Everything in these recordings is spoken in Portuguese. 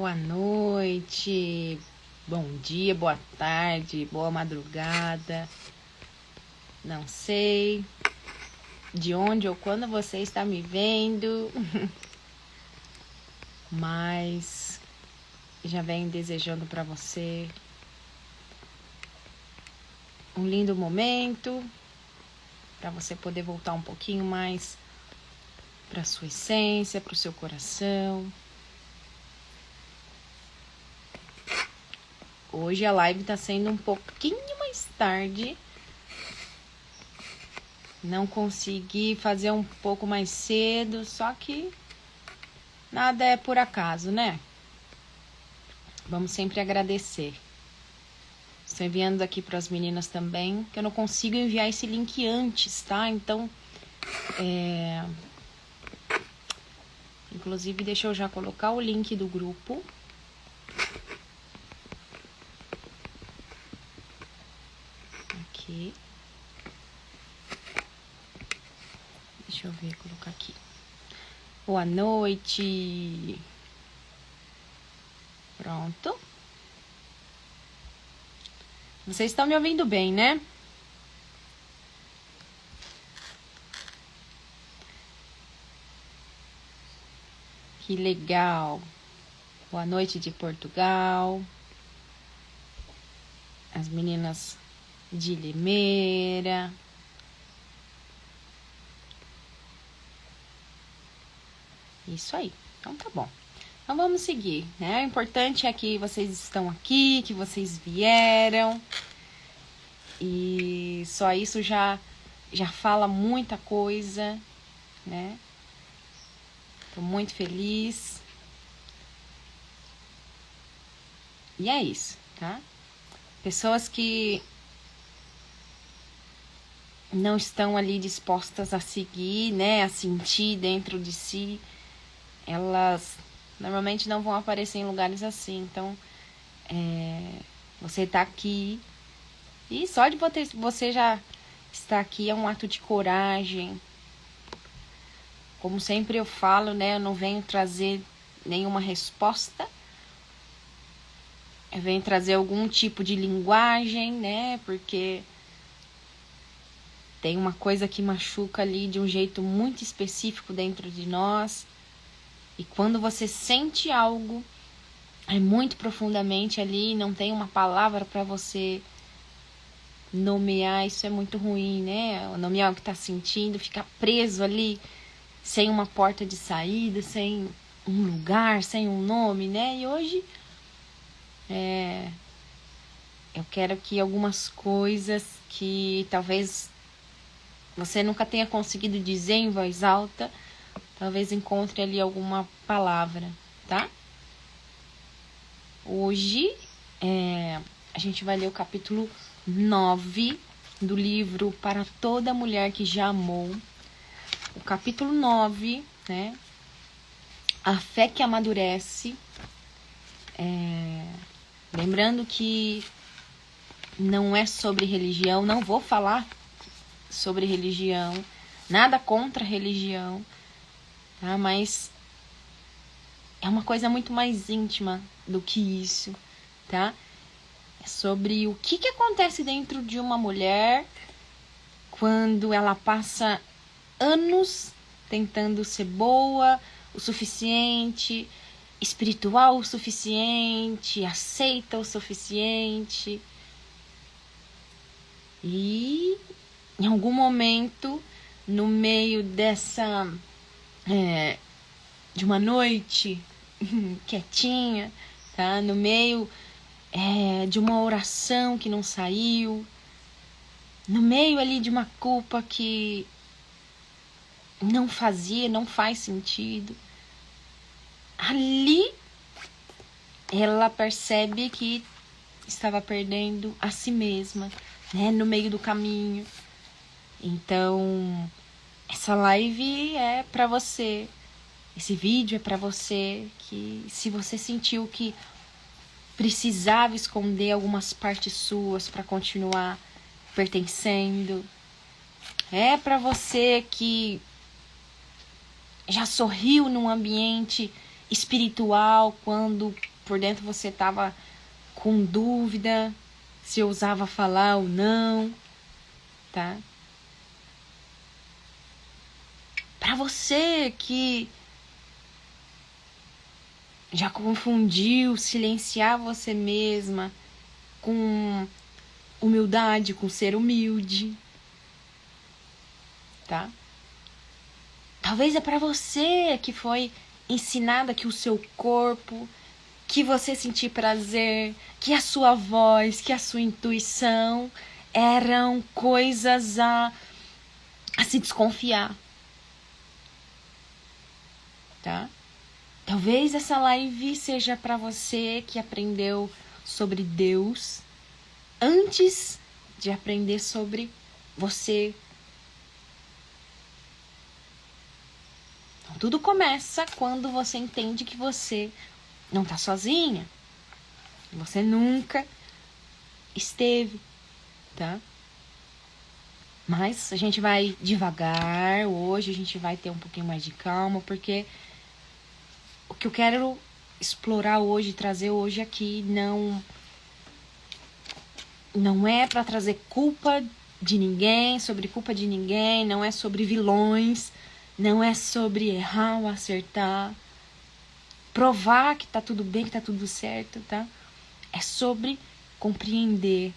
Boa noite, bom dia, boa tarde, boa madrugada. Não sei de onde ou quando você está me vendo, mas já venho desejando para você um lindo momento, para você poder voltar um pouquinho mais para sua essência, para o seu coração. Hoje a live está sendo um pouquinho mais tarde. Não consegui fazer um pouco mais cedo, só que nada é por acaso, né? Vamos sempre agradecer. Estou enviando aqui para as meninas também, que eu não consigo enviar esse link antes, tá? Então, inclusive, deixa eu já colocar o link do grupo. Aqui. Deixa eu ver, colocar aqui. Boa noite. Pronto. Vocês estão me ouvindo bem, né? Que legal. Boa noite de Portugal. As meninas de Limeira. Isso aí. Então tá bom. Então vamos seguir, né? O importante é que vocês estão aqui, que vocês vieram. E só isso já fala muita coisa, né? Tô muito feliz. E é isso, tá? Pessoas que não estão ali dispostas a seguir, né? A sentir dentro de si, elas normalmente não vão aparecer em lugares assim. Então, você tá aqui. E só de você já estar aqui é um ato de coragem. Como sempre eu falo, né? Eu não venho trazer nenhuma resposta. Eu venho trazer algum tipo de linguagem, né? Porque tem uma coisa que machuca ali de um jeito muito específico dentro de nós. E quando você sente algo, é muito profundamente ali, não tem uma palavra para você nomear, isso é muito ruim, né? Nomear o que tá sentindo, ficar preso ali, sem uma porta de saída, sem um lugar, sem um nome, né? E hoje eu quero que algumas coisas que talvez você nunca tenha conseguido dizer em voz alta, talvez encontre ali alguma palavra, tá? Hoje a gente vai ler o capítulo 9 do livro Para Toda Mulher que Já Amou. O capítulo 9, né? A fé que amadurece. Lembrando que não é sobre religião, não vou falar sobre religião, nada contra a religião, tá? Mas é uma coisa muito mais íntima do que isso, tá? É sobre o que acontece dentro de uma mulher quando ela passa anos tentando ser boa o suficiente, espiritual o suficiente, aceita o suficiente. E em algum momento, no meio dessa de uma noite quietinha, tá? No meio de uma oração que não saiu, no meio ali de uma culpa que não faz sentido, ali ela percebe que estava perdendo a si mesma, né? No meio do caminho. Então, essa live é pra você. Esse vídeo é pra você que, se você sentiu que precisava esconder algumas partes suas para continuar pertencendo, é pra você que já sorriu num ambiente espiritual quando por dentro você estava com dúvida se ousava falar ou não, tá? Para você que já confundiu silenciar você mesma com humildade, com ser humilde, tá? Talvez é para você que foi ensinada que o seu corpo, que você sentir prazer, que a sua voz, que a sua intuição eram coisas a se desconfiar, tá? Talvez essa live seja para você que aprendeu sobre Deus antes de aprender sobre você. Então, tudo começa quando você entende que você não tá sozinha. Você nunca esteve, tá? Mas a gente vai devagar hoje, a gente vai ter um pouquinho mais de calma, porque o que eu quero explorar hoje, trazer hoje aqui, não é para trazer culpa de ninguém, sobre culpa de ninguém, não é sobre vilões, não é sobre errar ou acertar, provar que tá tudo bem, que tá tudo certo, tá? É sobre compreender.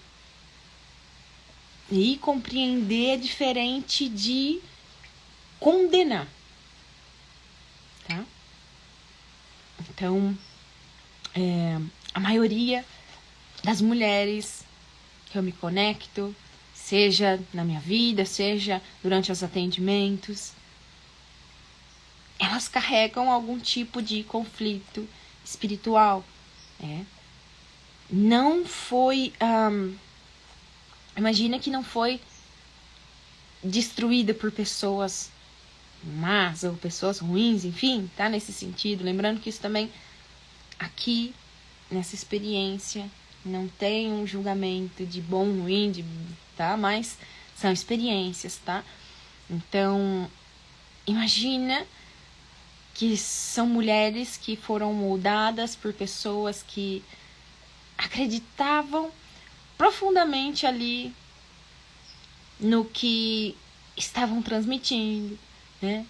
E compreender é diferente de condenar, tá? Então, a maioria das mulheres que eu me conecto, seja na minha vida, seja durante os atendimentos, elas carregam algum tipo de conflito espiritual. Não foi... imagina que não foi destruída por pessoas más ou pessoas ruins, enfim, tá? Nesse sentido. Lembrando que isso também, aqui, nessa experiência, não tem um julgamento de bom ou ruim, tá? Mas são experiências, tá? Então, imagina que são mulheres que foram moldadas por pessoas que acreditavam profundamente ali no que estavam transmitindo, né?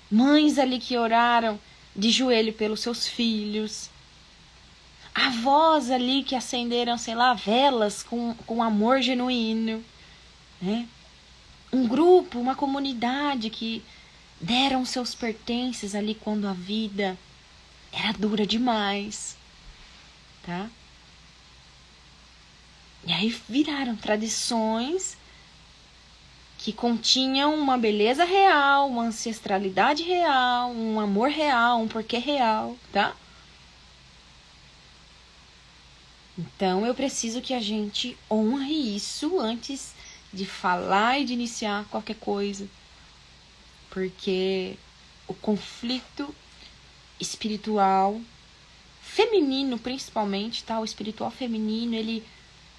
Mães ali que oraram de joelho pelos seus filhos, avós ali que acenderam, sei lá, velas com amor genuíno, né? Um grupo, uma comunidade que deram seus pertences ali quando a vida era dura demais, tá? E aí viraram tradições que continham uma beleza real, uma ancestralidade real, um amor real, um porquê real, tá? Então eu preciso que a gente honre isso antes de falar e de iniciar qualquer coisa. Porque o conflito espiritual feminino, principalmente, tá? O espiritual feminino, ele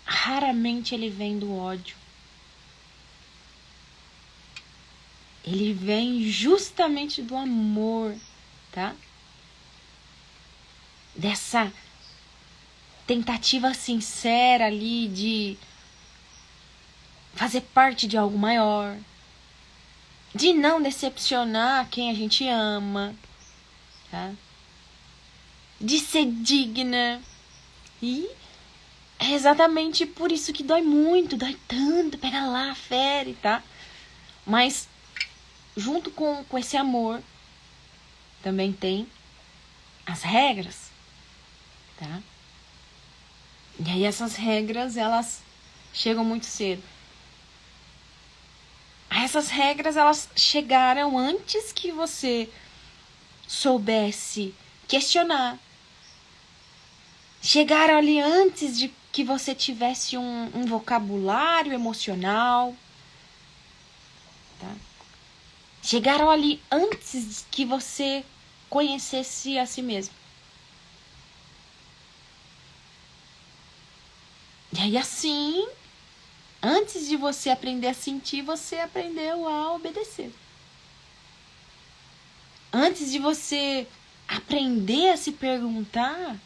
raramente ele vem do ódio. Ele vem justamente do amor, tá? Dessa tentativa sincera ali de fazer parte de algo maior, de não decepcionar quem a gente ama, tá? De ser digna. E é exatamente por isso que dói muito, dói tanto, pega lá, fere, tá? Mas junto com esse amor também tem as regras, tá? E aí essas regras, elas chegam muito cedo. Essas regras, elas chegaram antes que você soubesse questionar. Chegaram ali antes de que você tivesse um vocabulário emocional, tá? Chegaram ali antes que você conhecesse a si mesmo. E aí assim, antes de você aprender a sentir, você aprendeu a obedecer. Antes de você aprender a se perguntar,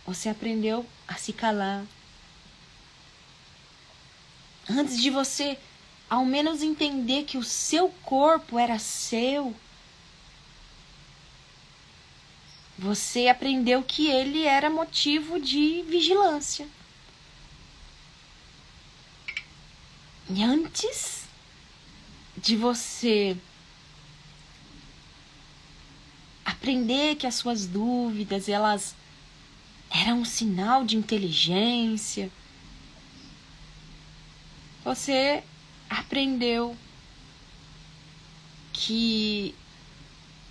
você aprendeu a se calar. Antes de você, ao menos, entender que o seu corpo era seu, você aprendeu que ele era motivo de vigilância. E antes de você aprender que as suas dúvidas, elas eram um sinal de inteligência, você aprendeu que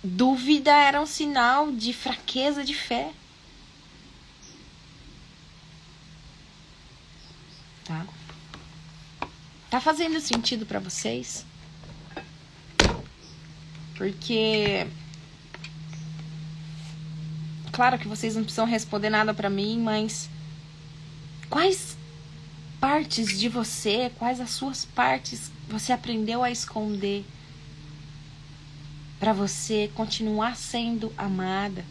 dúvida era um sinal de fraqueza de fé. Tá? Tá fazendo sentido pra vocês? Porque claro que vocês não precisam responder nada pra mim, mas quais partes de você, quais as suas partes você aprendeu a esconder para você continuar sendo amada?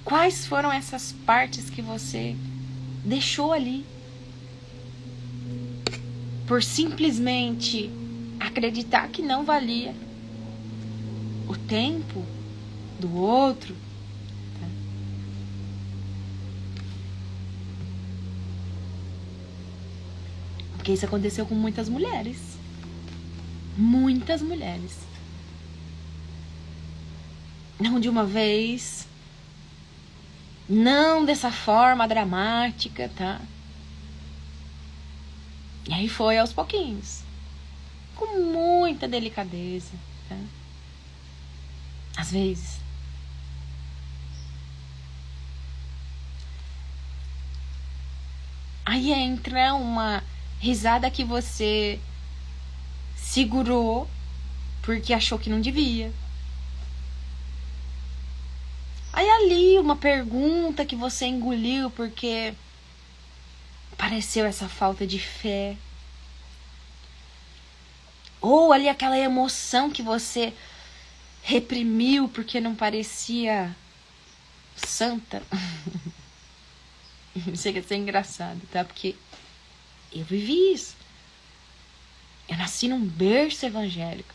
Quais foram essas partes que você deixou ali por simplesmente acreditar que não valia o tempo do outro? Porque isso aconteceu com muitas mulheres. Muitas mulheres. Não de uma vez. Não dessa forma dramática, tá? E aí foi aos pouquinhos. Com muita delicadeza, tá? Às vezes. Aí entra uma risada que você segurou porque achou que não devia. Aí ali uma pergunta que você engoliu porque pareceu essa falta de fé. Ou ali aquela emoção que você reprimiu porque não parecia santa. Chega a ser engraçado, tá? Porque eu vivi isso. Eu nasci num berço evangélico.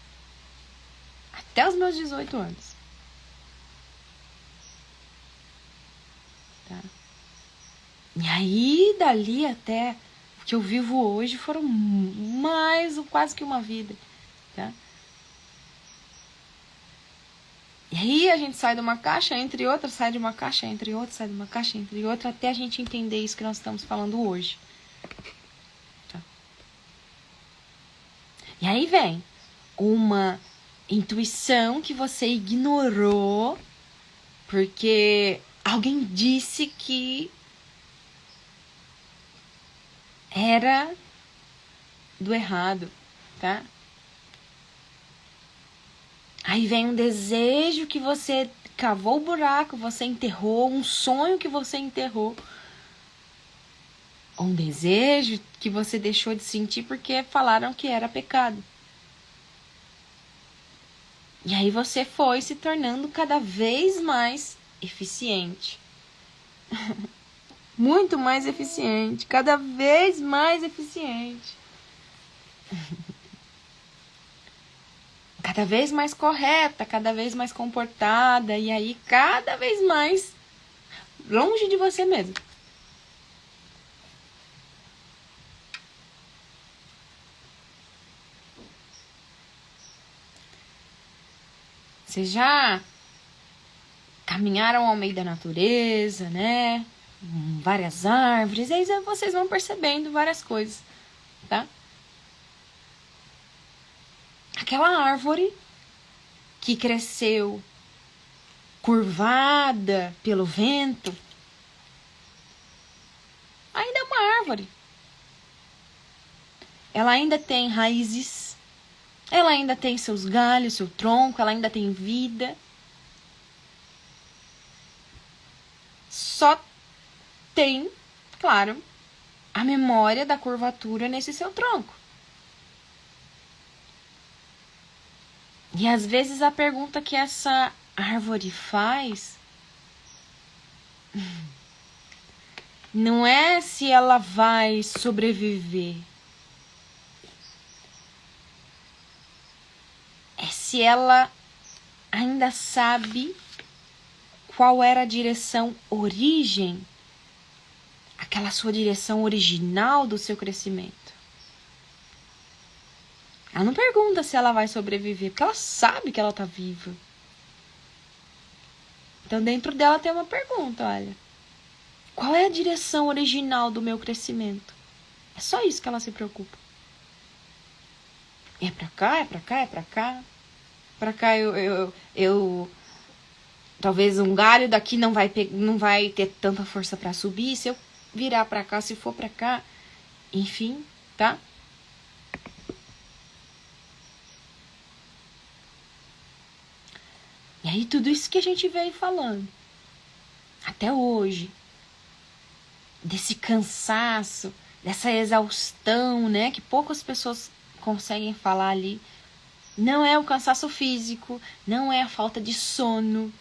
Até os meus 18 anos. Tá? E aí, dali até o que eu vivo hoje, foram quase que uma vida. Tá? E aí a gente sai de uma caixa, entre outra, sai de uma caixa, entre outra, sai de uma caixa, entre outra, até a gente entender isso que nós estamos falando hoje. Tá? E aí vem uma intuição que você ignorou porque alguém disse que era do errado, tá? Aí vem um desejo que você cavou o buraco, você enterrou, um sonho que você enterrou. Um desejo que você deixou de sentir porque falaram que era pecado. E aí você foi se tornando cada vez mais eficiente. Muito mais eficiente, cada vez mais eficiente. Cada vez mais correta, cada vez mais comportada, e aí cada vez mais longe de você mesmo. Vocês já caminharam ao meio da natureza, né? Várias árvores, aí vocês vão percebendo várias coisas, tá? Aquela árvore que cresceu curvada pelo vento, ainda é uma árvore. Ela ainda tem raízes, ela ainda tem seus galhos, seu tronco, ela ainda tem vida. Só tem, claro, a memória da curvatura nesse seu tronco. E às vezes a pergunta que essa árvore faz não é se ela vai sobreviver, é se ela ainda sabe qual era a direção origem, aquela sua direção original do seu crescimento. Ela não pergunta se ela vai sobreviver, porque ela sabe que ela tá viva. Então dentro dela tem uma pergunta, olha. Qual é a direção original do meu crescimento? É só isso que ela se preocupa. É pra cá, é pra cá, é pra cá. Pra cá eu talvez um galho daqui não vai ter tanta força pra subir. Se eu virar pra cá, se for pra cá. Enfim, tá? E aí tudo isso que a gente veio falando. Até hoje. Desse cansaço, dessa exaustão, né? Que poucas pessoas conseguem falar ali. Não é o cansaço físico, não é a falta de sono.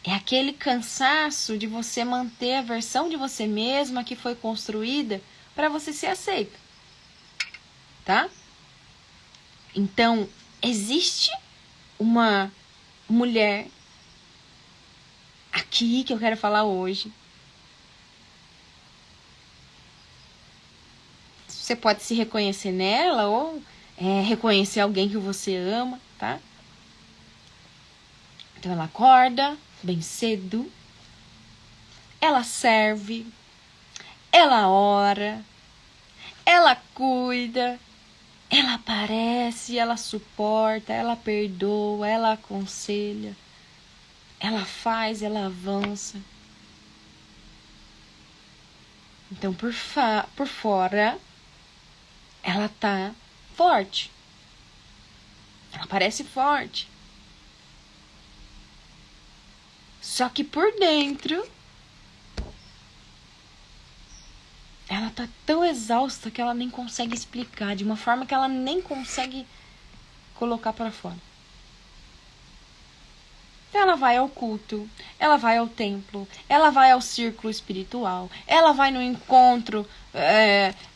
É aquele cansaço de você manter a versão de você mesma que foi construída para você ser aceita. Tá? Então, existe uma mulher aqui que eu quero falar hoje. Você pode se reconhecer nela ou reconhecer alguém que você ama, tá? Então ela acorda bem cedo, ela serve, ela ora, ela cuida, ela aparece, ela suporta, ela perdoa, ela aconselha, ela faz, ela avança. Então por fora ela tá forte. Ela parece forte. Só que por dentro ela tá tão exausta que ela nem consegue explicar, de uma forma que ela nem consegue colocar para fora. Então ela vai ao culto, ela vai ao templo, ela vai ao círculo espiritual, ela vai no encontro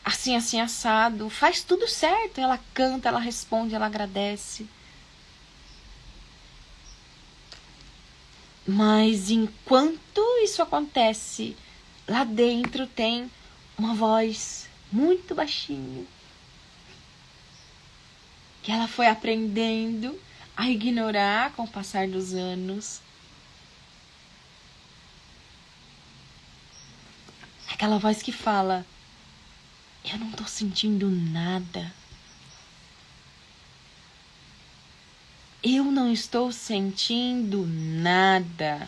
assim assado, faz tudo certo, ela canta, ela responde, ela agradece. Mas enquanto isso acontece, lá dentro tem uma voz muito baixinha que ela foi aprendendo a ignorar com o passar dos anos. Aquela voz que fala: eu não tô sentindo nada. Eu não estou sentindo nada.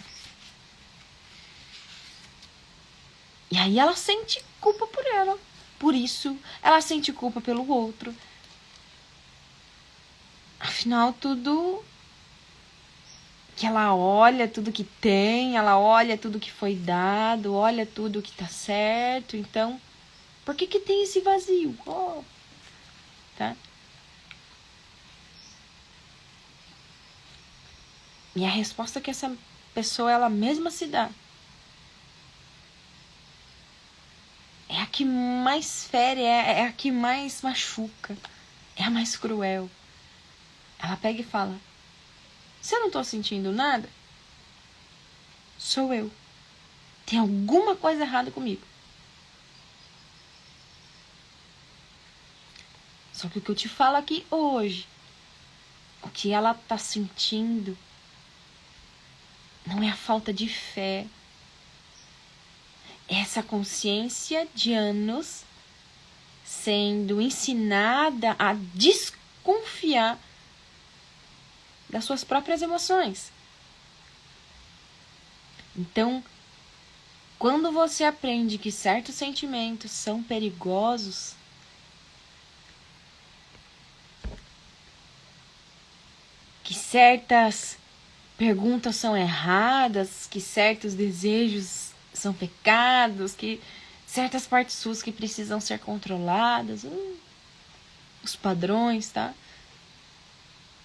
E aí ela sente culpa por ela. Por isso, ela sente culpa pelo outro. Afinal, tudo que ela olha, tudo que tem, ela olha tudo que foi dado, olha tudo que tá certo. Então, por que tem esse vazio? Tá? E a resposta que essa pessoa, ela mesma se dá, é a que mais fere, é a que mais machuca, é a mais cruel. Ela pega e fala: se eu não tô sentindo nada, sou eu. Tem alguma coisa errada comigo. Só que o que eu te falo aqui hoje, o que ela tá sentindo, não é a falta de fé. É essa consciência de anos sendo ensinada a desconfiar das suas próprias emoções. Então, quando você aprende que certos sentimentos são perigosos, que certas perguntas são erradas, que certos desejos são pecados, que certas partes suas que precisam ser controladas, os padrões, tá?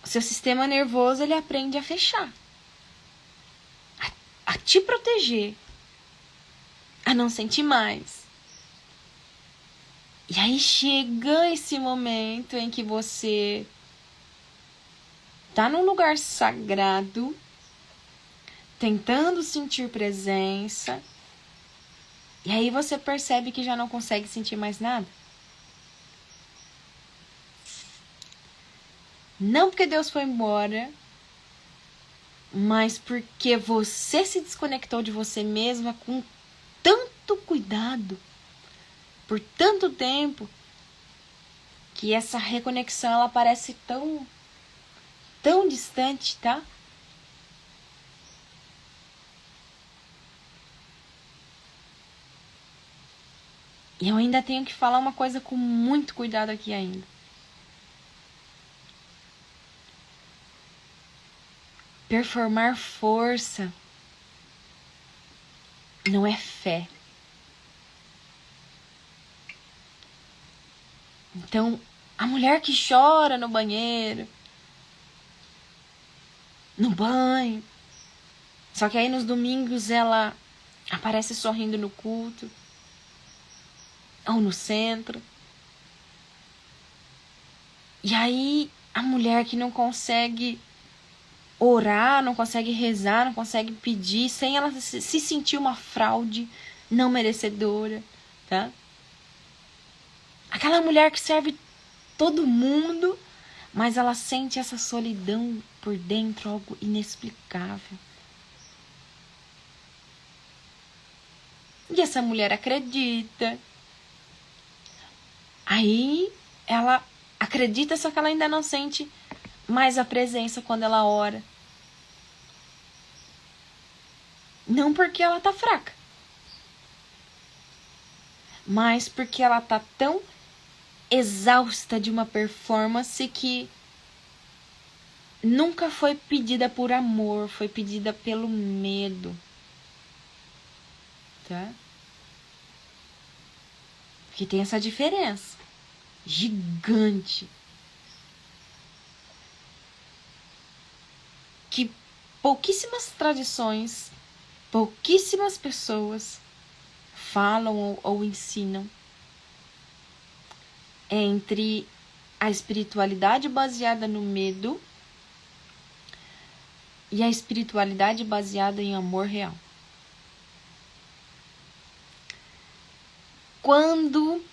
o seu sistema nervoso ele aprende a fechar, a te proteger, a não sentir mais. E aí chega esse momento em que você tá num lugar sagrado, tentando sentir presença, e aí você percebe que já não consegue sentir mais nada. Não porque Deus foi embora, mas porque você se desconectou de você mesma com tanto cuidado, por tanto tempo, que essa reconexão ela parece tão distante, tá? E eu ainda tenho que falar uma coisa com muito cuidado aqui ainda. Performar força não é fé. Então, a mulher que chora no banheiro, no banho, só que aí nos domingos ela aparece sorrindo no culto, ou no centro. E aí a mulher que não consegue orar, não consegue rezar, não consegue pedir, sem ela se sentir uma fraude não merecedora, tá? Aquela mulher que serve todo mundo, mas ela sente essa solidão por dentro, algo inexplicável. E essa mulher acredita. Aí ela acredita, só que ela ainda não sente mais a presença quando ela ora. Não porque ela tá fraca, mas porque ela tá tão exausta de uma performance que nunca foi pedida por amor, foi pedida pelo medo, tá? Porque tem essa diferença gigante que pouquíssimas tradições, pouquíssimas pessoas falam ou ensinam entre a espiritualidade baseada no medo e a espiritualidade baseada em amor real. Quando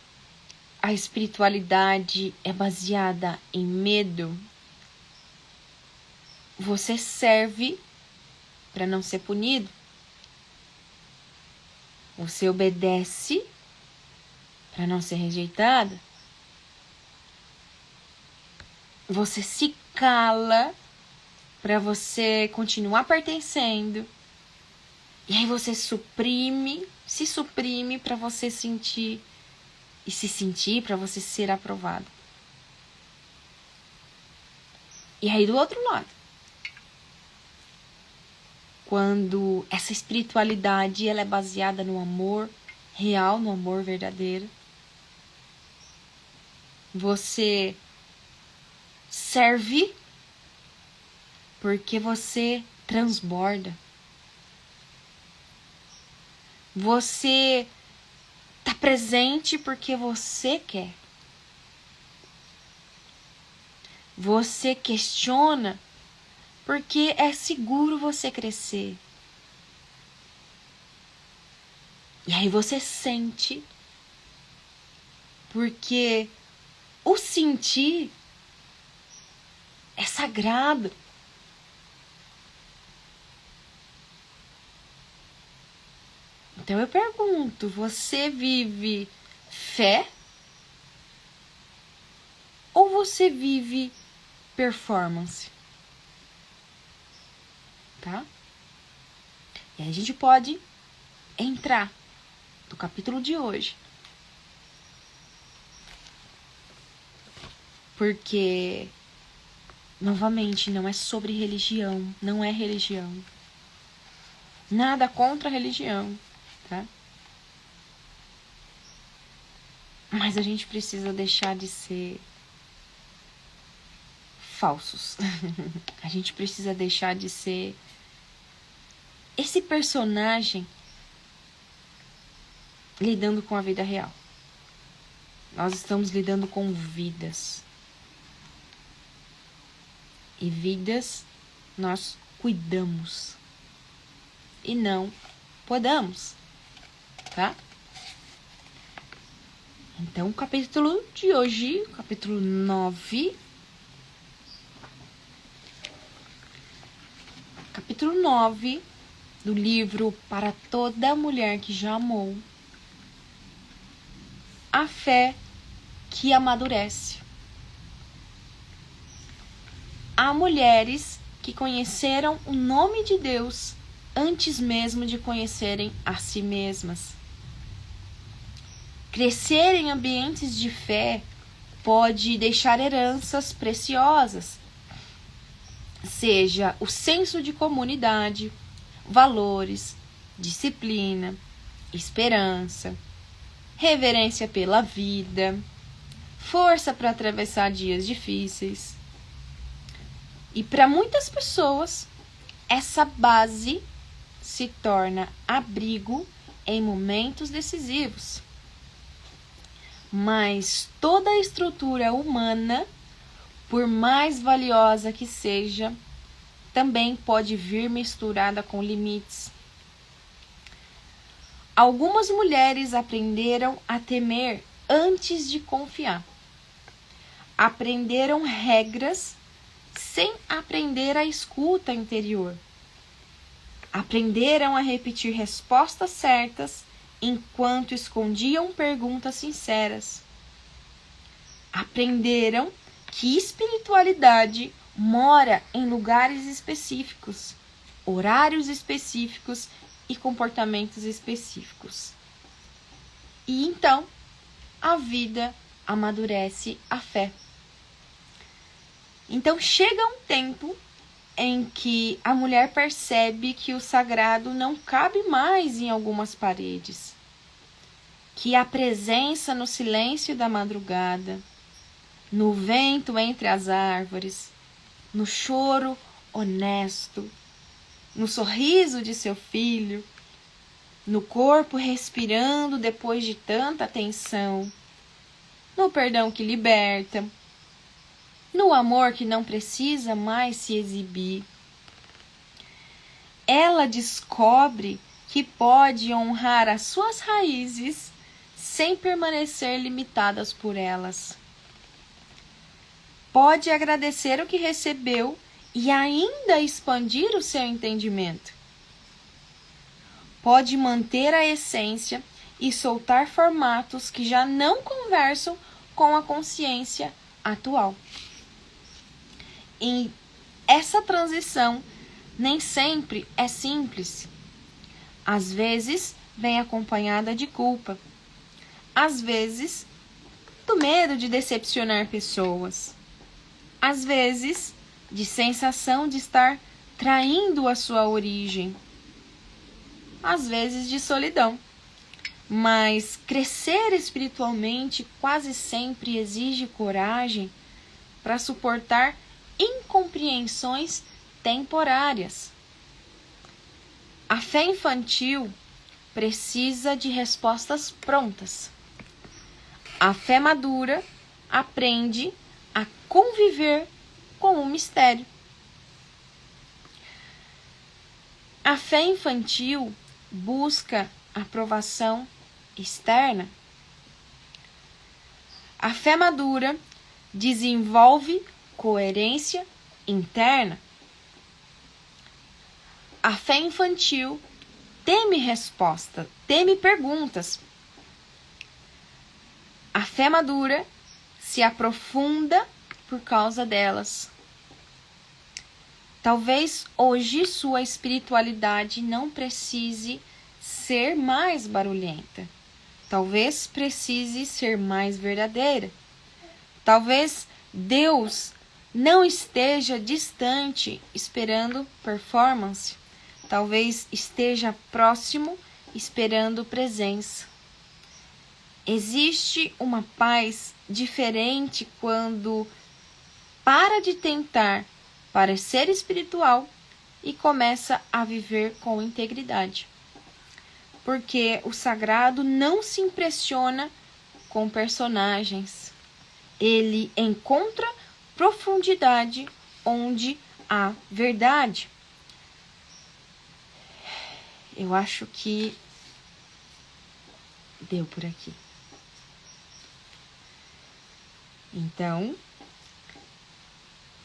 a espiritualidade é baseada em medo, você serve para não ser punido. Você obedece para não ser rejetada. Você se cala para você continuar pertencendo. E aí você se suprime para você sentir e se sentir para você ser aprovado. E aí do outro lado, quando essa espiritualidade ela é baseada no amor real, no amor verdadeiro, você serve porque você transborda. Você está presente porque você quer. Você questiona porque é seguro você crescer. E aí você sente porque o sentir é sagrado. Então eu pergunto, você vive fé ou você vive performance? Tá? E aí a gente pode entrar no capítulo de hoje. Porque, novamente, não é sobre religião, não é religião. Nada contra a religião, tá? Mas a gente precisa deixar de ser falsos. A gente precisa deixar de ser esse personagem lidando com a vida real. Nós estamos lidando com vidas. E vidas nós cuidamos. E não podamos. Tá? Então, o capítulo de hoje, capítulo 9. Capítulo 9 do livro Para Toda Mulher que Já Amou. A fé que amadurece. Há mulheres que conheceram o nome de Deus antes mesmo de conhecerem a si mesmas. Crescer em ambientes de fé pode deixar heranças preciosas, seja o senso de comunidade, valores, disciplina, esperança, reverência pela vida, força para atravessar dias difíceis. E para muitas pessoas, essa base se torna abrigo em momentos decisivos. Mas toda a estrutura humana, por mais valiosa que seja, também pode vir misturada com limites. Algumas mulheres aprenderam a temer antes de confiar. Aprenderam regras sem aprender a escuta interior. Aprenderam a repetir respostas certas enquanto escondiam perguntas sinceras. Aprenderam que espiritualidade mora em lugares específicos, horários específicos e comportamentos específicos. E então, a vida amadurece a fé. Então, chega um tempo em que a mulher percebe que o sagrado não cabe mais em algumas paredes, que a presença no silêncio da madrugada, no vento entre as árvores, no choro honesto, no sorriso de seu filho, no corpo respirando depois de tanta tensão, no perdão que liberta, no amor que não precisa mais se exibir. Ela descobre que pode honrar as suas raízes sem permanecer limitadas por elas. Pode agradecer o que recebeu e ainda expandir o seu entendimento. Pode manter a essência e soltar formatos que já não conversam com a consciência atual. E essa transição nem sempre é simples. Às vezes vem acompanhada de culpa. Às vezes do medo de decepcionar pessoas. Às vezes de sensação de estar traindo a sua origem. Às vezes de solidão. Mas crescer espiritualmente quase sempre exige coragem para suportar incompreensões temporárias. A fé infantil precisa de respostas prontas. A fé madura aprende a conviver com o mistério. A fé infantil busca aprovação externa. A fé madura desenvolve coerência interna. A fé infantil teme resposta, teme perguntas. A fé madura se aprofunda por causa delas. Talvez hoje sua espiritualidade não precise ser mais barulhenta. Talvez precise ser mais verdadeira. Talvez Deus não esteja distante esperando performance. Talvez esteja próximo esperando presença. Existe uma paz diferente quando para de tentar parecer espiritual e começa a viver com integridade. Porque o sagrado não se impressiona com personagens. Ele encontra profundidade onde há verdade. Eu acho que deu por aqui. Então,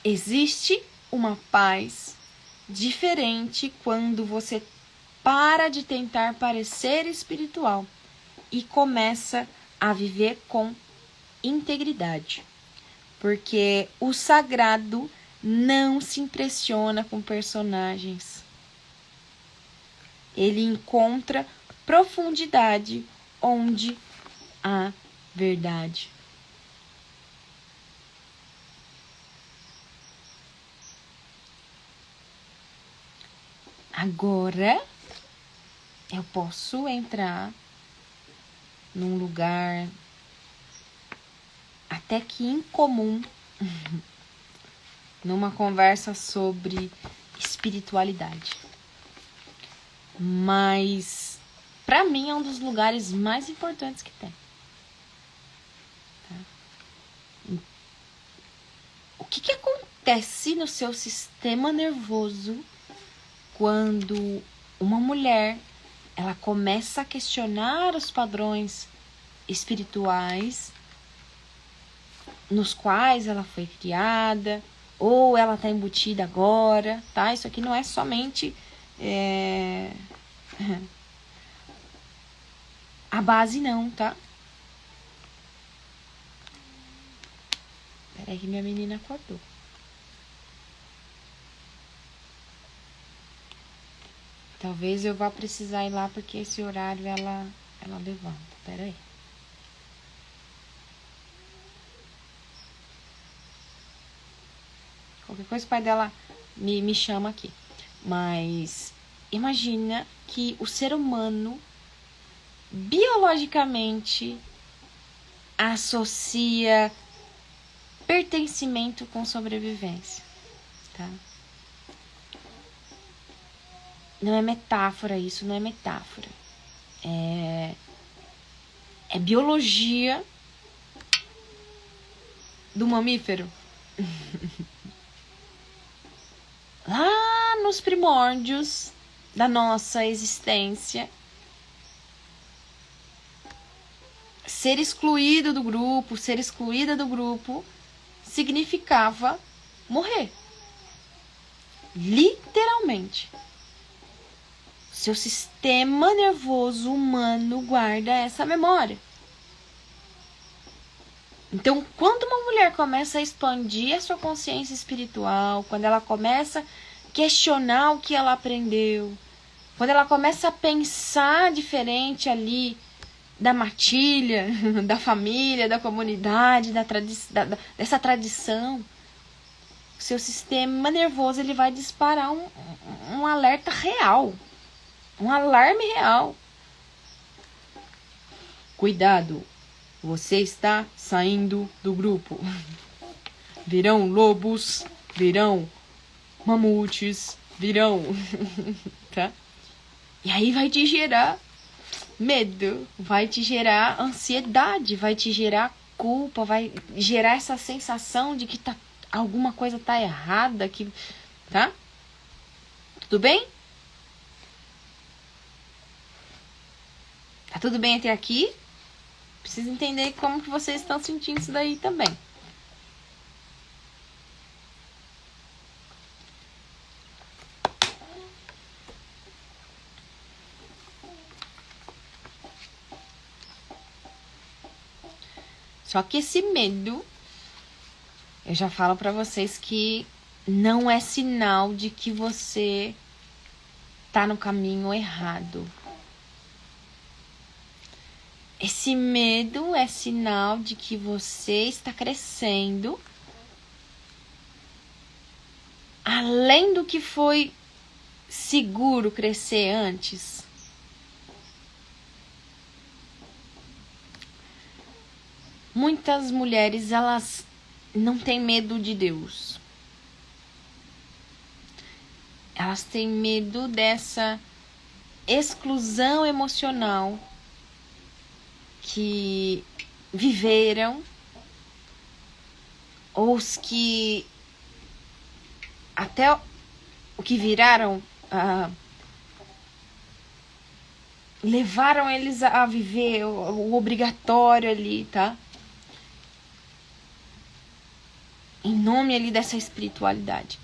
existe uma paz diferente quando você para de tentar parecer espiritual e começa a viver com integridade. Porque o sagrado não se impressiona com personagens. Ele encontra profundidade onde há verdade. Agora eu posso entrar num lugar até que incomum, numa conversa sobre espiritualidade. Mas, para mim, é um dos lugares mais importantes que tem. Tá? O que acontece no seu sistema nervoso quando uma mulher ela começa a questionar os padrões espirituais nos quais ela foi criada, ou ela está embutida agora, tá? Isso aqui não é somente a base não, tá? Peraí que minha menina acordou. Talvez eu vá precisar ir lá porque esse horário ela levanta. Peraí. Qualquer coisa o pai dela me chama aqui. Mas imagina que o ser humano biologicamente associa pertencimento com sobrevivência, tá? Não é metáfora isso, não é metáfora. É biologia do mamífero. Lá nos primórdios da nossa existência, ser excluído do grupo, ser excluída do grupo, significava morrer. Literalmente. Seu sistema nervoso humano guarda essa memória. Então, quando uma mulher começa a expandir a sua consciência espiritual, quando ela começa a questionar o que ela aprendeu, quando ela começa a pensar diferente ali da matilha, da família, da comunidade, dessa tradição, o seu sistema nervoso ele vai disparar um alerta real, um alarme real. Cuidado! Você está saindo do grupo. Virão lobos, virão mamutes, virão, tá? E aí vai te gerar medo, vai te gerar ansiedade, vai te gerar culpa, vai gerar essa sensação de que alguma coisa tá errada, tá? Tudo bem? Tá tudo bem até aqui? Preciso entender como que vocês estão sentindo isso daí também. Só que esse medo, eu já falo pra vocês que não é sinal de que você tá no caminho errado. Esse medo é sinal de que você está crescendo além do que foi seguro crescer antes. Muitas mulheres, elas não têm medo de Deus. Elas têm medo dessa exclusão emocional que viveram, ou os que até o que viraram, levaram eles a viver o obrigatório ali, tá? Em nome ali dessa espiritualidade.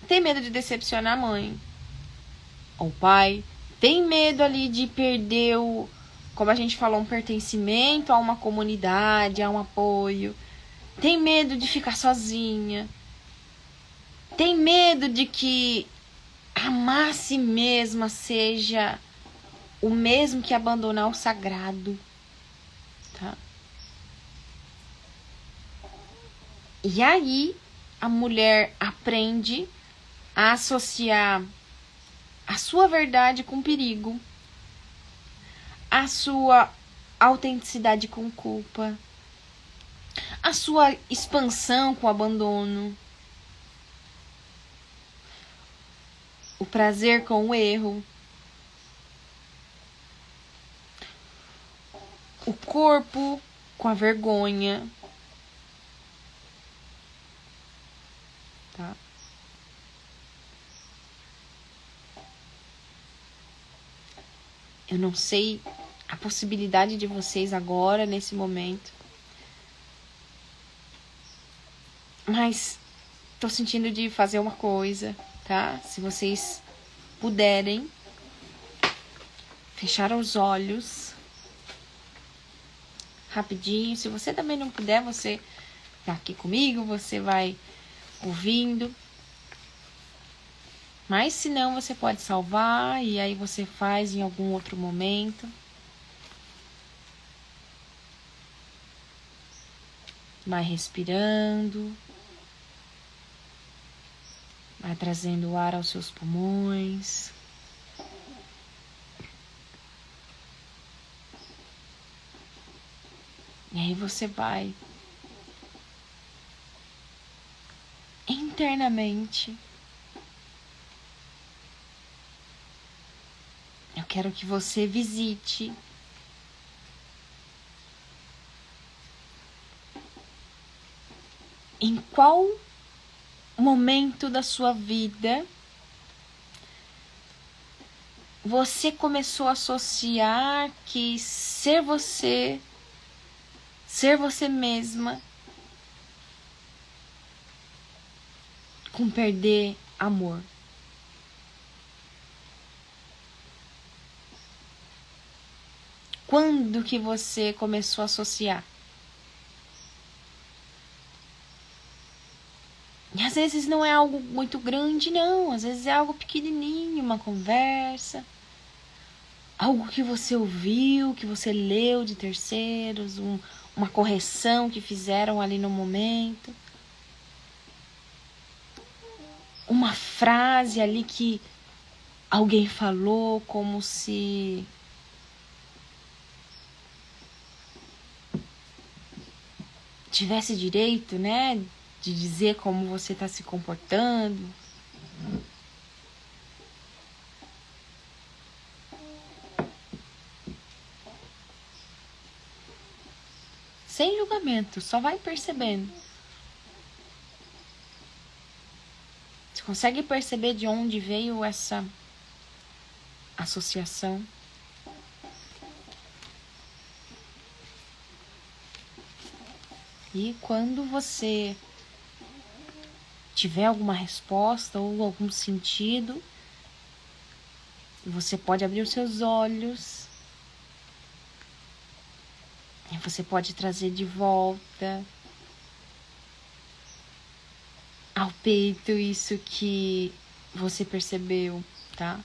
Tem medo de decepcionar a mãe ou o pai. Tem medo ali de perder como a gente falou, um pertencimento a uma comunidade, a um apoio. Tem medo de ficar sozinha. Tem medo de que amar a si mesma seja o mesmo que abandonar o sagrado, tá? E aí a mulher aprende a associar a sua verdade com perigo, a sua autenticidade com culpa, a sua expansão com abandono, o prazer com o erro, o corpo com a vergonha, tá? Eu não sei a possibilidade de vocês agora, nesse momento, mas tô sentindo de fazer uma coisa, tá? Se vocês puderem fechar os olhos rapidinho. Se você também não puder, você tá aqui comigo, você vai ouvindo. Mas se não, você pode salvar e aí você faz em algum outro momento. Vai respirando. Vai trazendo o ar aos seus pulmões. E aí você vai internamente. Eu quero que você visite em qual momento da sua vida você começou a associar que ser você mesma, com perder amor. Quando que você começou a associar? E às vezes não é algo muito grande, não. Às vezes é algo pequenininho, uma conversa. Algo que você ouviu, que você leu de terceiros, uma correção que fizeram ali no momento. Uma frase ali que alguém falou como se tivesse direito, né, de dizer como você está se comportando. Sem julgamento, só vai percebendo. Você consegue perceber de onde veio essa associação? E quando você tiver alguma resposta ou algum sentido, você pode abrir os seus olhos e você pode trazer de volta ao peito isso que você percebeu, tá?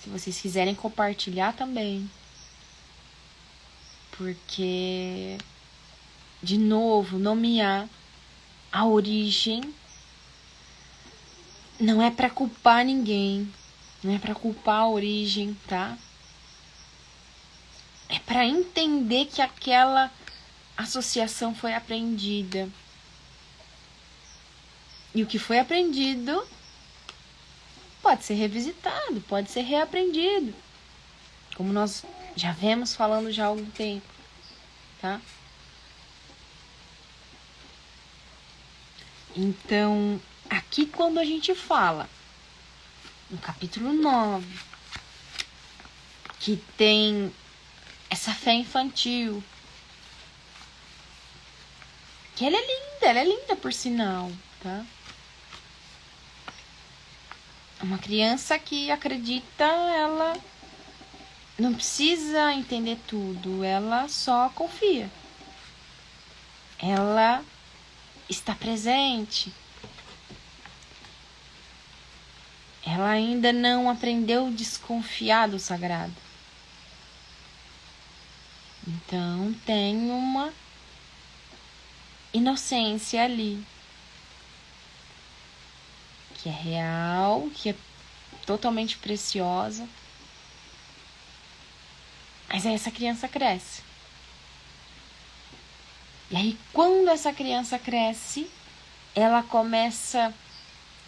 Se vocês quiserem compartilhar também, porque, de novo, nomear a origem não é pra culpar ninguém, não é pra culpar a origem, tá? para entender que aquela associação foi apreendida. E o que foi aprendido pode ser revisitado, pode ser reaprendido. Como nós já vemos falando já há algum tempo, tá? Então, aqui quando a gente fala, no capítulo 9, que tem essa fé infantil, que ela é linda por sinal, tá? Uma criança que acredita, ela não precisa entender tudo, ela só confia. Ela está presente. Ela ainda não aprendeu a desconfiar do sagrado. Então tem uma inocência ali, que é real, que é totalmente preciosa. Mas aí essa criança cresce. E aí quando essa criança cresce, ela começa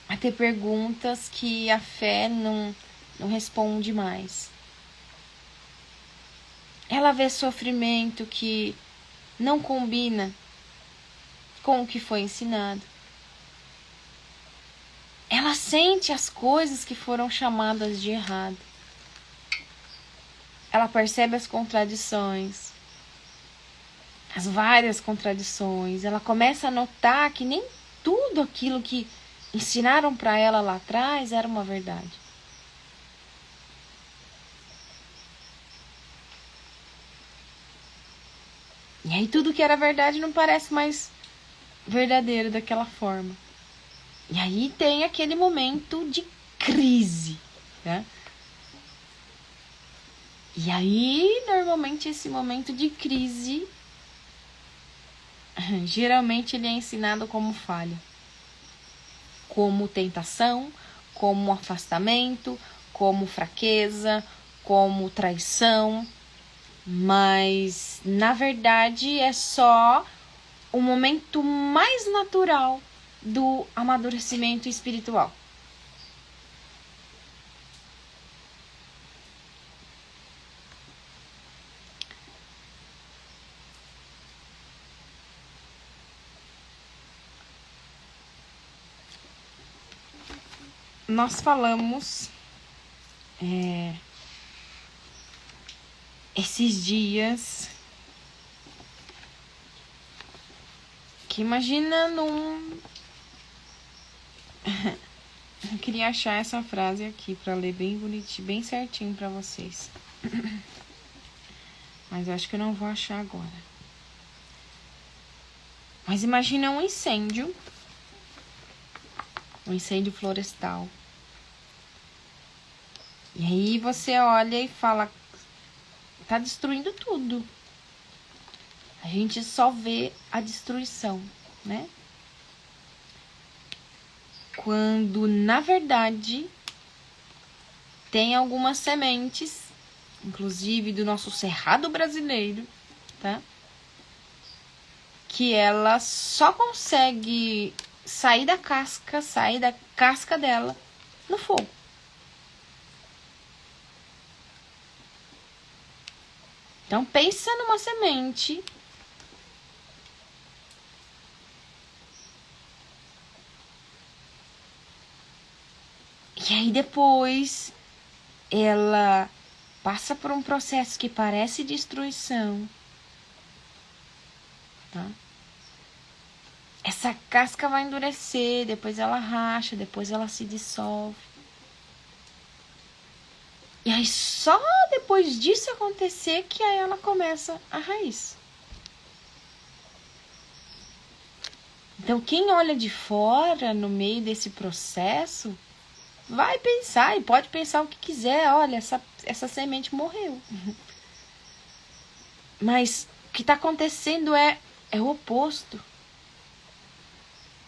a ter perguntas que a fé não responde mais. Ela vê sofrimento que não combina com o que foi ensinado. Ela sente as coisas que foram chamadas de errado. Ela percebe as contradições, as várias contradições. Ela começa a notar que nem tudo aquilo que ensinaram para ela lá atrás era uma verdade. E aí tudo que era verdade não parece mais verdadeiro daquela forma. E aí tem aquele momento de crise, né? E aí, normalmente, esse momento de crise, geralmente ele é ensinado como falha. Como tentação, como afastamento, como fraqueza, como traição. Mas, na verdade, é só o momento mais natural do amadurecimento espiritual. Nós falamos esses dias que imagina num... Eu queria achar essa frase aqui para ler bem bonitinho, bem certinho para vocês. Mas eu acho que eu não vou achar agora. Mas imagina um incêndio florestal. E aí você olha e fala, tá destruindo tudo. A gente só vê a destruição, né? Quando, na verdade, tem algumas sementes, inclusive do nosso cerrado brasileiro, tá? Que ela só consegue sair da casca dela no fogo. Então pensa numa semente e aí depois ela passa por um processo que parece destruição, tá? Essa casca vai endurecer, depois ela racha, depois ela se dissolve. E aí só depois disso acontecer que aí ela começa a raiz. Então quem olha de fora no meio desse processo vai pensar e pode pensar o que quiser. Olha, essa semente morreu. Mas o que está acontecendo é o oposto.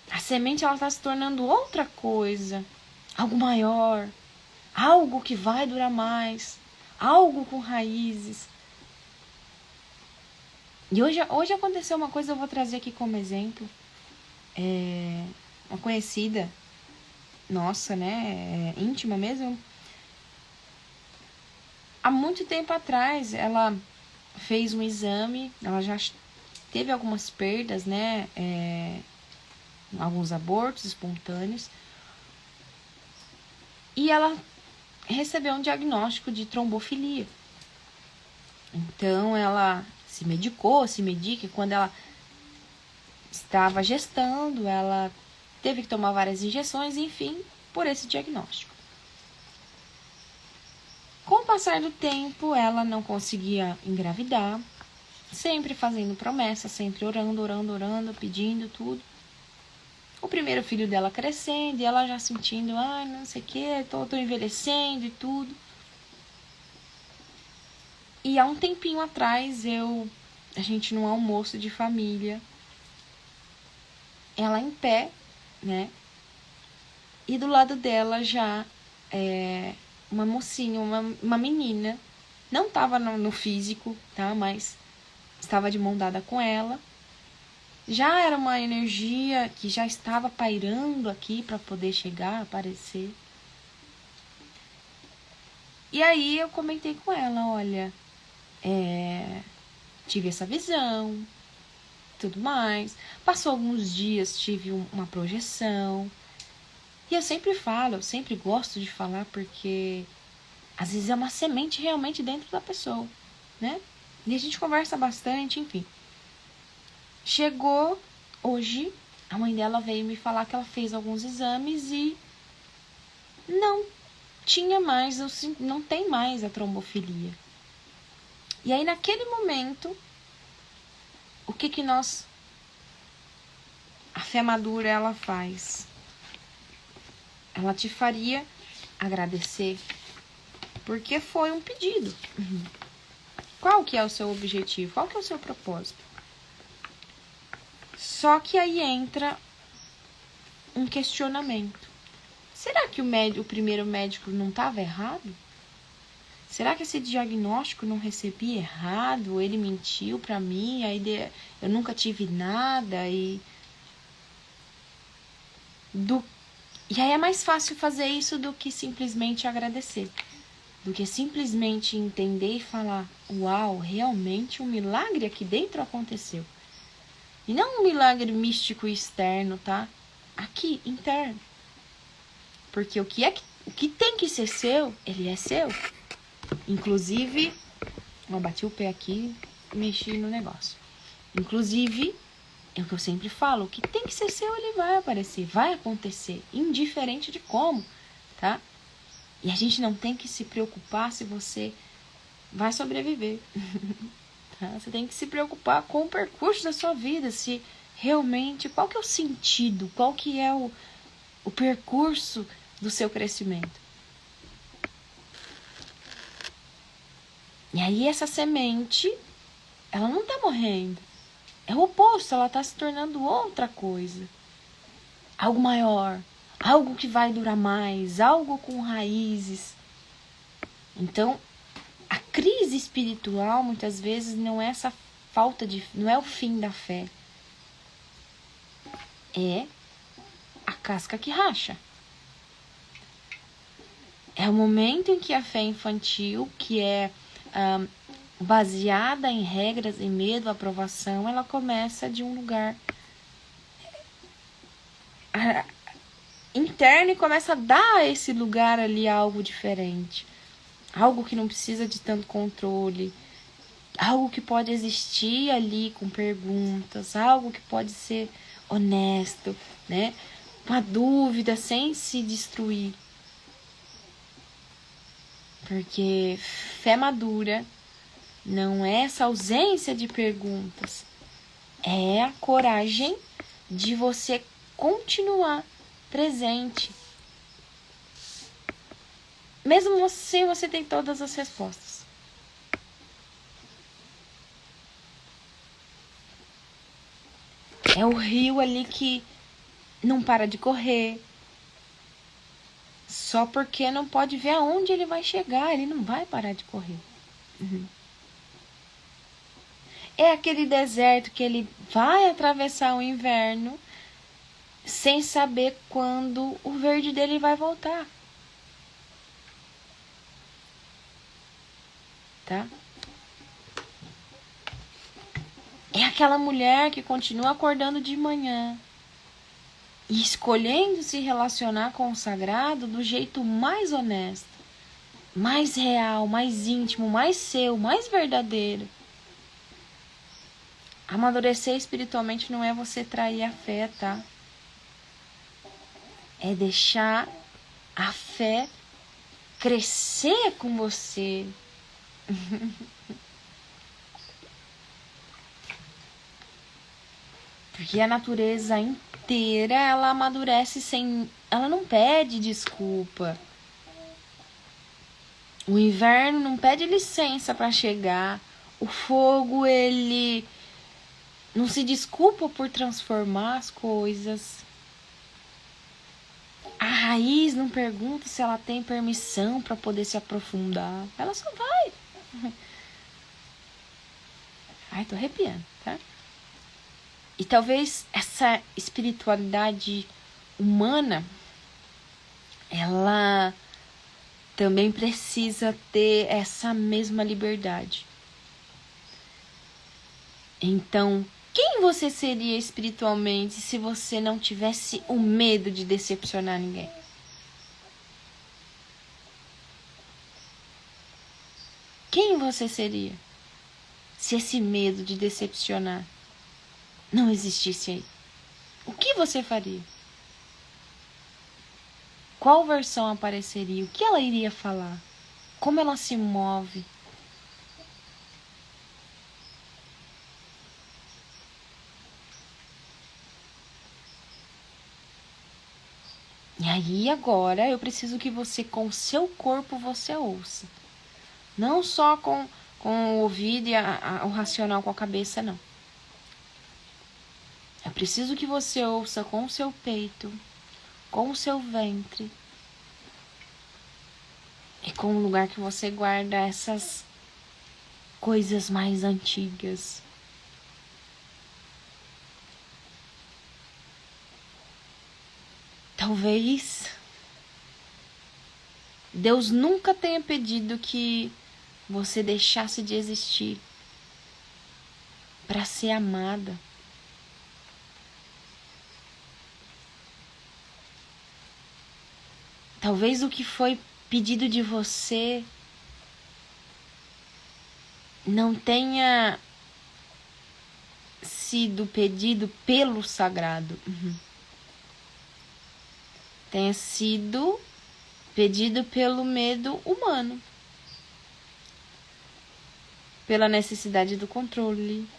A semente ela está se tornando outra coisa, algo maior, algo que vai durar mais, algo com raízes. E hoje aconteceu uma coisa, eu vou trazer aqui como exemplo. Uma conhecida nossa, né, íntima mesmo. Há muito tempo atrás, ela fez um exame, ela já teve algumas perdas, né, alguns abortos espontâneos. E ela recebeu um diagnóstico de trombofilia. Então, ela se medica, e quando ela estava gestando, ela teve que tomar várias injeções, enfim, por esse diagnóstico. Com o passar do tempo, ela não conseguia engravidar, sempre fazendo promessas, sempre orando, pedindo tudo. O primeiro filho dela crescendo, e ela já sentindo, não sei o que, tô envelhecendo e tudo. E há um tempinho atrás, a gente num almoço de família, ela em pé, né? E do lado dela já uma mocinha, uma menina, não estava no físico, tá? Mas estava de mão dada com ela. Já era uma energia que já estava pairando aqui para poder chegar, aparecer. E aí eu comentei com ela, olha, tive essa visão, tudo mais. Passou alguns dias, tive uma projeção. E eu sempre falo, eu sempre gosto de falar, porque às vezes é uma semente realmente dentro da pessoa, né? E a gente conversa bastante, enfim. Chegou hoje, a mãe dela veio me falar que ela fez alguns exames e não tinha mais, não tem mais a trombofilia. E aí, naquele momento, o que a fé madura, ela faz? Ela te faria agradecer, porque foi um pedido. Qual que é o seu objetivo? Qual que é o seu propósito? Só que aí entra um questionamento. Será que o primeiro médico não estava errado? Será que esse diagnóstico não recebi errado? Ele mentiu para mim, aí eu nunca tive nada e aí é mais fácil fazer isso do que simplesmente agradecer. Do que simplesmente entender e falar, uau, realmente um milagre aqui dentro aconteceu. E não um milagre místico externo, tá? Aqui, interno. Porque o que tem que ser seu, ele é seu. Inclusive, eu bati o pé aqui e mexi no negócio. Inclusive, é o que eu sempre falo, o que tem que ser seu, ele vai aparecer, vai acontecer, indiferente de como, tá? E a gente não tem que se preocupar se você vai sobreviver. Tá? Você tem que se preocupar com o percurso da sua vida, se realmente, qual que é o sentido, qual que é o percurso do seu crescimento. E aí essa semente, ela não tá morrendo. É o oposto, ela tá se tornando outra coisa. Algo maior, algo que vai durar mais, algo com raízes. Então, a crise espiritual, muitas vezes, não é essa não é o fim da fé. É a casca que racha. É o momento em que a fé infantil, que é baseada em regras, em medo, aprovação, ela começa de um lugar interno e começa a dar a esse lugar ali algo diferente. Algo que não precisa de tanto controle. Algo que pode existir ali com perguntas. Algo que pode ser honesto, né? Uma dúvida sem se destruir. Porque fé madura não é essa ausência de perguntas. É a coragem de você continuar presente. Mesmo assim, você tem todas as respostas. É o rio ali que não para de correr. Só porque não pode ver aonde ele vai chegar. Ele não vai parar de correr. é aquele deserto que ele vai atravessar o inverno sem saber quando o verde dele vai voltar. Tá? É aquela mulher que continua acordando de manhã e escolhendo se relacionar com o sagrado do jeito mais honesto, mais real, mais íntimo, mais seu, mais verdadeiro. Amadurecer espiritualmente não é você trair a fé, tá? É deixar a fé crescer com você. Porque a natureza inteira, ela amadurece sem... Ela não pede desculpa. O inverno não pede licença para chegar. O fogo, ele não se desculpa por transformar as coisas. A raiz não pergunta se ela tem permissão para poder se aprofundar. Ela só vai. Ai, tô arrepiando, tá? E talvez essa espiritualidade humana, ela também precisa ter essa mesma liberdade. Então, quem você seria espiritualmente se você não tivesse o medo de decepcionar ninguém? Quem você seria se esse medo de decepcionar não existisse aí? O que você faria? Qual versão apareceria? O que ela iria falar? Como ela se move? E aí agora eu preciso que você, com o seu corpo, você ouça. Não só com o ouvido e o racional com a cabeça, não. É preciso que você ouça com o seu peito, com o seu ventre e com o lugar que você guarda essas coisas mais antigas. Talvez Deus nunca tenha pedido que você deixasse de existir para ser amada. Talvez o que foi pedido de você não tenha sido pedido pelo sagrado. Tenha sido pedido pelo medo humano. Pela necessidade do controle.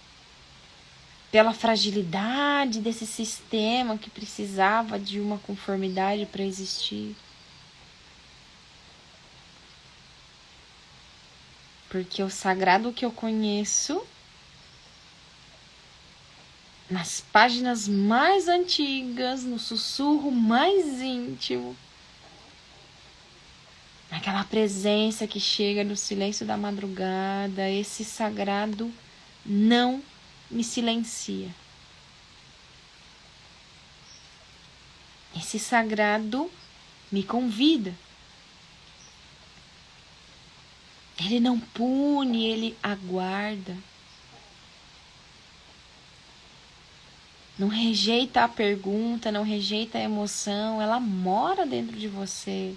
Pela fragilidade desse sistema que precisava de uma conformidade para existir. Porque o sagrado que eu conheço, nas páginas mais antigas, no sussurro mais íntimo, naquela presença que chega no silêncio da madrugada, esse sagrado não me silencia. Esse sagrado me convida. Ele não pune, ele aguarda. Não rejeita a pergunta, não rejeita a emoção, ela mora dentro de você.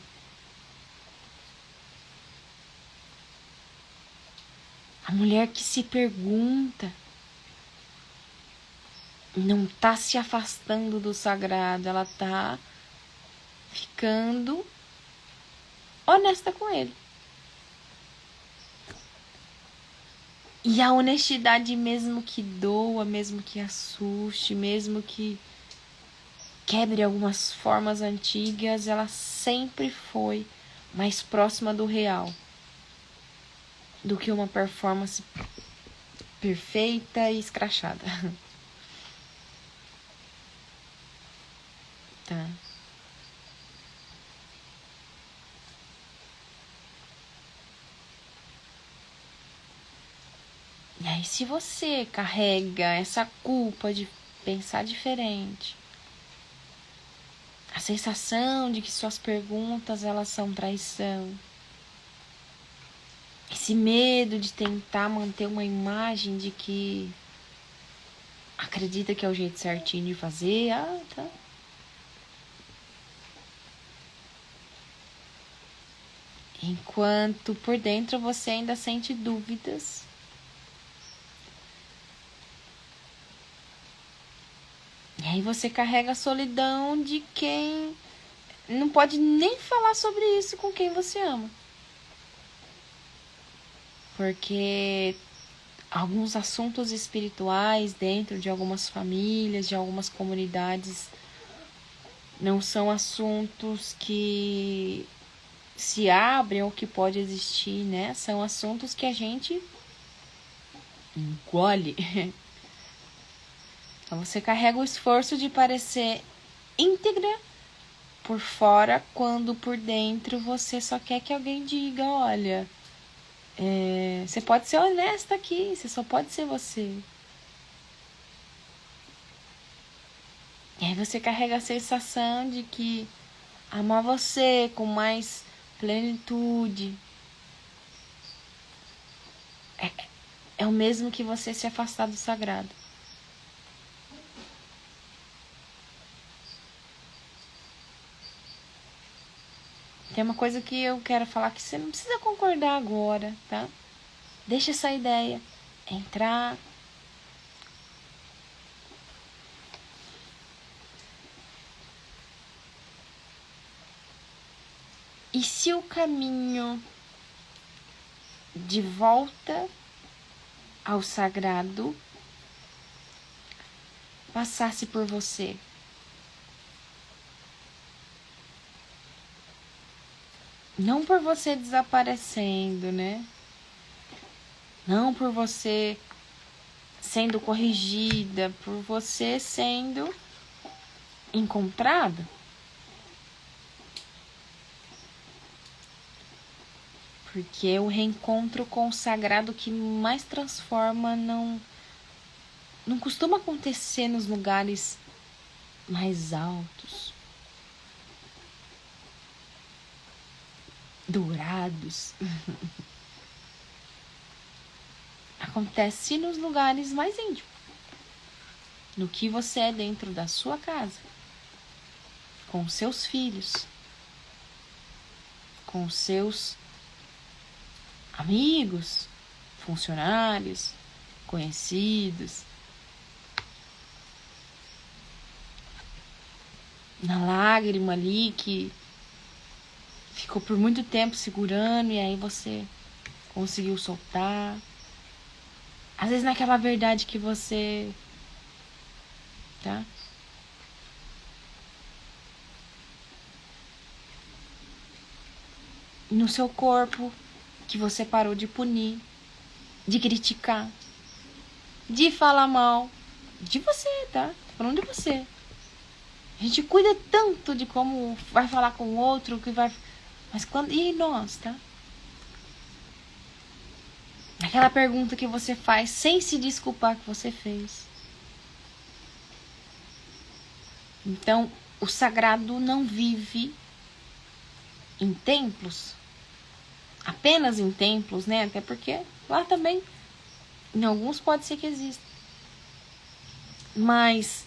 A mulher que se pergunta não está se afastando do sagrado, ela está ficando honesta com ele. E a honestidade, mesmo que doa, mesmo que assuste, mesmo que quebre algumas formas antigas, ela sempre foi mais próxima do real do que uma performance perfeita e escrachada. Tá? E aí, se você carrega essa culpa de pensar diferente, a sensação de que suas perguntas elas são traição, esse medo de tentar manter uma imagem de que acredita que é o jeito certinho de fazer, tá. Enquanto por dentro você ainda sente dúvidas, e aí você carrega a solidão de quem não pode nem falar sobre isso com quem você ama. Porque alguns assuntos espirituais dentro de algumas famílias, de algumas comunidades, não são assuntos que se abrem ou que pode existir, né? São assuntos que a gente engole. Então você carrega o esforço de parecer íntegra por fora, quando por dentro você só quer que alguém diga, olha, você pode ser honesta aqui, você só pode ser você. E aí você carrega a sensação de que amar você com mais plenitude é o mesmo que você se afastar do sagrado. Tem uma coisa que eu quero falar que você não precisa concordar agora, tá? Deixa essa ideia entrar. E se o caminho de volta ao sagrado passasse por você? Não por você desaparecendo, né? Não por você sendo corrigida, por você sendo encontrada. Porque o reencontro com o sagrado que mais transforma não costuma acontecer nos lugares mais altos, dourados. Acontece nos lugares mais íntimos, no que você é dentro da sua casa, com seus filhos, com seus amigos, funcionários, conhecidos, na lágrima ali que ficou por muito tempo segurando e aí você conseguiu soltar. Às vezes naquela verdade que você, tá? No seu corpo, que você parou de punir, de criticar, de falar mal de você, tá? Tô falando de você. A gente cuida tanto de como vai falar com o outro, que vai... Mas quando... E nós, tá? Aquela pergunta que você faz sem se desculpar que você fez. Então, o sagrado não vive em templos, apenas em templos, né? Até porque lá também, em alguns pode ser que exista. Mas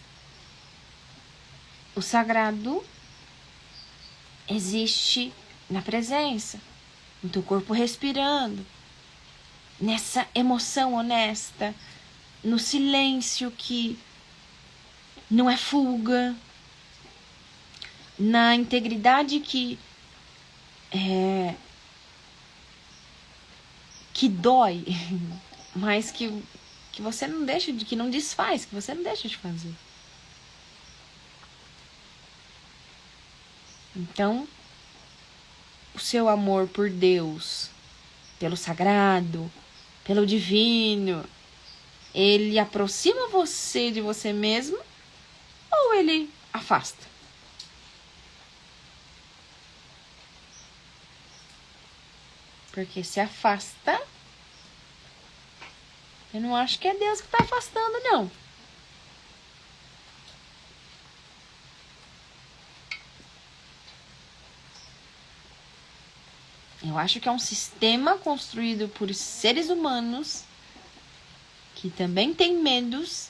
o sagrado existe na presença, no teu corpo respirando, nessa emoção honesta, no silêncio que não é fuga, na integridade que dói, mas que você não deixa de, que não desfaz, que você não deixa de fazer. Então, o seu amor por Deus, pelo sagrado, pelo divino, ele aproxima você de você mesmo ou ele afasta? Porque se afasta, Eu não acho que é Deus que está afastando, não. Eu acho que é um sistema construído por seres humanos que também têm medos,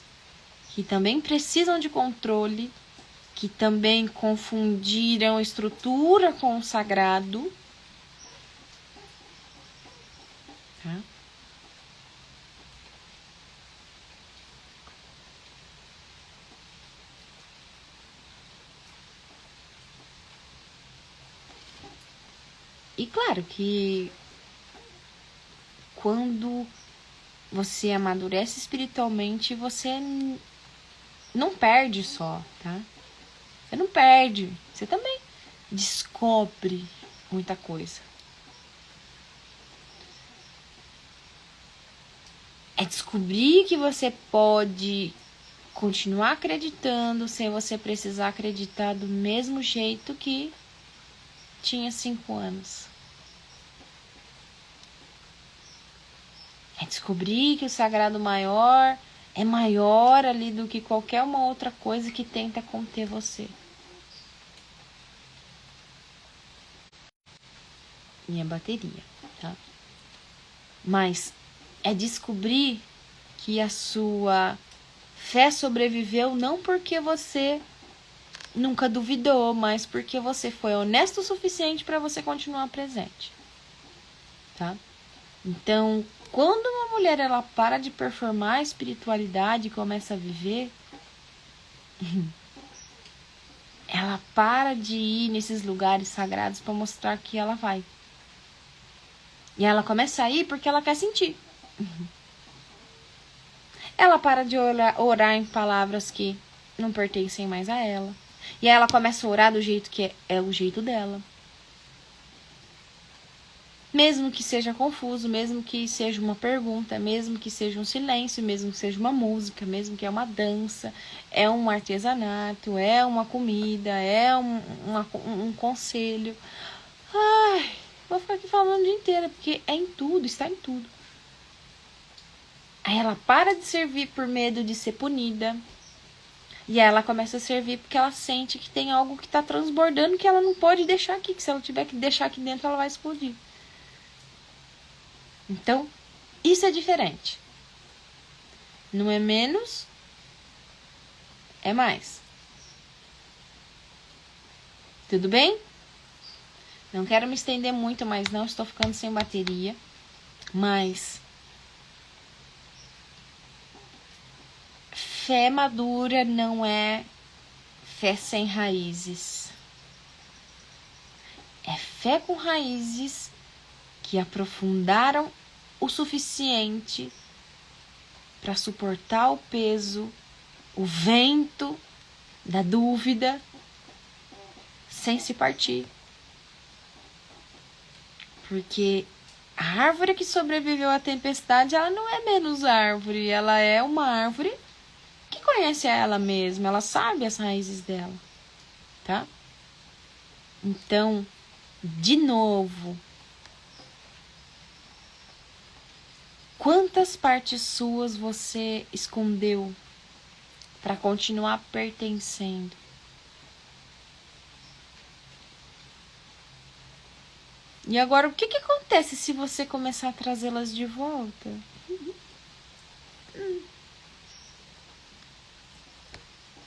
que também precisam de controle, que também confundiram estrutura com o sagrado. Tá? E claro que quando você amadurece espiritualmente, você não perde só, tá? Você não perde, você também descobre muita coisa. É descobrir que você pode continuar acreditando sem você precisar acreditar do mesmo jeito que tinha 5 anos. É descobrir que o sagrado maior é maior ali do que qualquer uma outra coisa que tenta conter você. Minha bateria, tá? Mas é descobrir que a sua fé sobreviveu não porque você nunca duvidou, mas porque você foi honesto o suficiente para você continuar presente, tá? Então, quando uma mulher ela para de performar a espiritualidade e começa a viver, ela para de ir nesses lugares sagrados para mostrar que ela vai. E ela começa a ir porque ela quer sentir. Ela para de orar em palavras que não pertencem mais a ela. E aí ela começa a orar do jeito que é o jeito dela. Mesmo que seja confuso, mesmo que seja uma pergunta, mesmo que seja um silêncio, mesmo que seja uma música, mesmo que é uma dança, é um artesanato, é uma comida, é um conselho. Ai, vou ficar aqui falando o dia inteiro, porque é em tudo, está em tudo. Aí ela para de servir por medo de ser punida. E aí ela começa a servir porque ela sente que tem algo que está transbordando que ela não pode deixar aqui, que se ela tiver que deixar aqui dentro, ela vai explodir. Então, isso é diferente. Não é menos, é mais. Tudo bem? Não quero me estender muito, mas não estou ficando sem bateria. Mas fé madura não é fé sem raízes. É fé com raízes que aprofundaram o suficiente para suportar o peso, o vento da dúvida, sem se partir. Porque a árvore que sobreviveu à tempestade, ela não é menos árvore, ela é uma árvore que conhece a ela mesma, ela sabe as raízes dela, tá? Então, de novo, quantas partes suas você escondeu para continuar pertencendo? E agora, o que acontece se você começar a trazê-las de volta?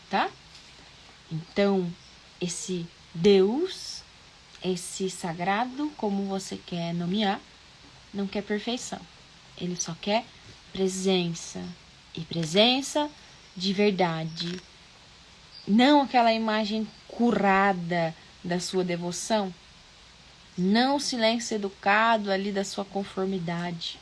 Tá? Então, esse Deus, esse sagrado, como você quer nomear, não quer perfeição. Ele só quer presença. E presença de verdade. Não aquela imagem curada da sua devoção. Não o silêncio educado ali da sua conformidade.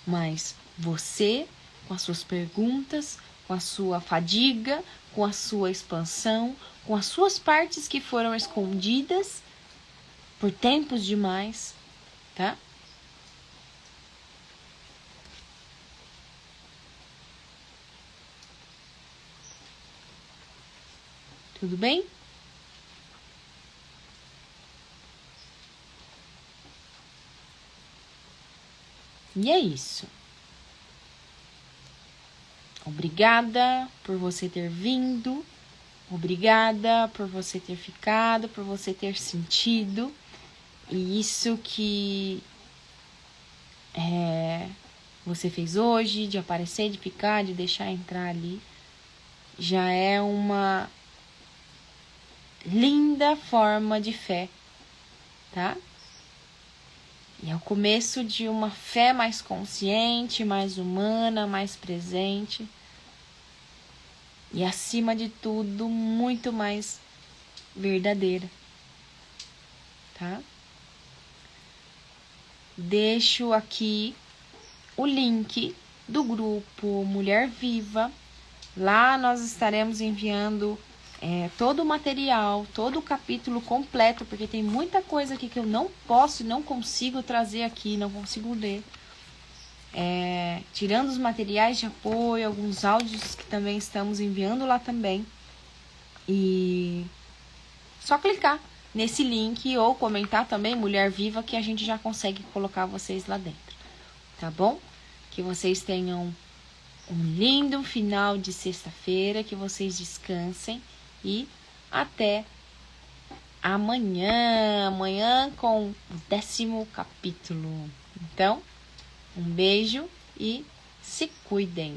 Mas você, com as suas perguntas, com a sua fadiga, com a sua expansão, com as suas partes que foram escondidas por tempos demais, tá? Tudo bem? E é isso. Obrigada por você ter vindo. Obrigada por você ter ficado, por você ter sentido. E isso que você fez hoje, de aparecer, de ficar, de deixar entrar ali, já é uma linda forma de fé, tá? E é o começo de uma fé mais consciente, mais humana, mais presente. E acima de tudo, muito mais verdadeira, tá? Deixo aqui o link do grupo Mulher Viva. Lá nós estaremos enviando todo o material, todo o capítulo completo, porque tem muita coisa aqui que eu não posso, não consigo trazer aqui, não consigo ler. Tirando os materiais de apoio, alguns áudios que também estamos enviando lá também. E só clicar nesse link ou comentar também Mulher Viva, que a gente já consegue colocar vocês lá dentro, tá bom? Que vocês tenham um lindo final de sexta-feira, que vocês descansem e até amanhã com o 10º capítulo. Então, um beijo e se cuidem.